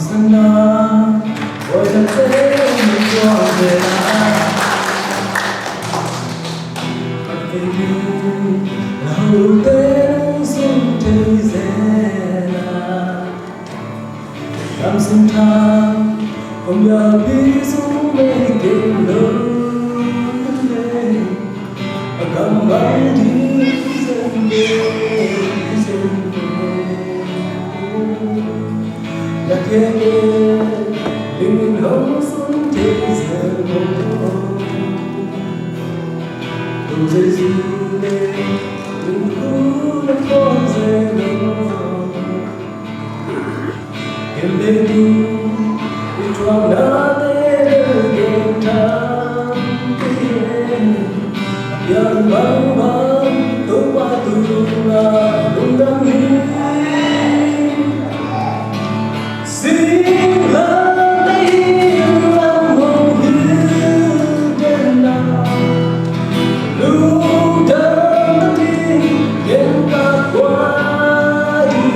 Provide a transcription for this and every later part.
sana Ôi thật dễ mình cho về lại Vì là hữu tế dung trên dễ là Cảm sinh thang không nhờ bí dung mê kinh lớn lên Cảm bái đi dân về là kia mình không xuống thế giới một đủ dây dư lên mình cứ đã có dây lâu em lên đi vì choàng đã tên game tham tiền yang bang bang tối qua từ là đúng đam mê xin lắng tiếng lòng hồn như đêm nào lưu đêm đi đêm ta qua đi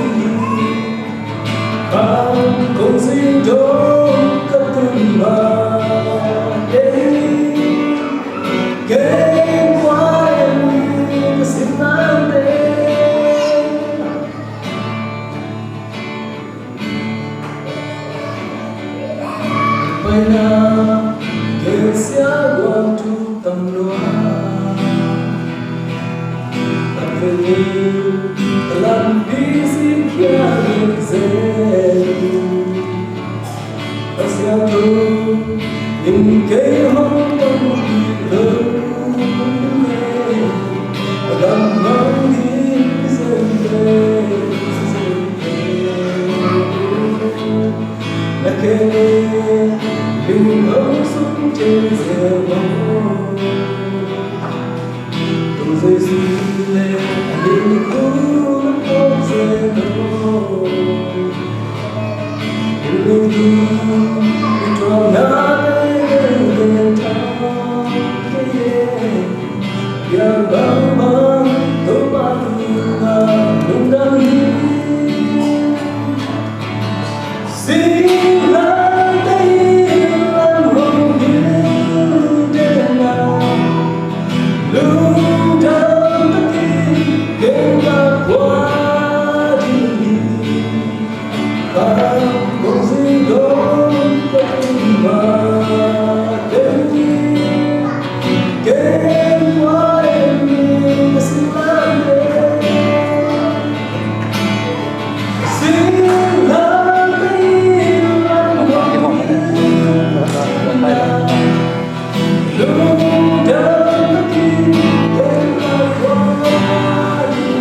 và cùng riêng đôi cất từng mà đây ghé qua em như xin lắng Vậy là kể sẽ quan thu tâm loa Thật về như làm bí xin kia được dễ Thật sẽ tôi nhìn cây hông tâm lớn Làm mang đi dần về Là kể mình không xuống trên giờ mong Từng giây dư lên mình cứ nó có giờ đâu Mình lưu thương mình cho nát lên đêm thao Yang bang bang tối qua từ là đúng đam mê Xin lắng tiếng lòng hồn như đêm nào lưu đêm tất khi đêm ta qua đi và cùng riêng đôi cánh mà đêm đi ghé qua em như xin lắng xin lắng tiếng lòng hồn lưu đêm tất khi đêm ta qua đi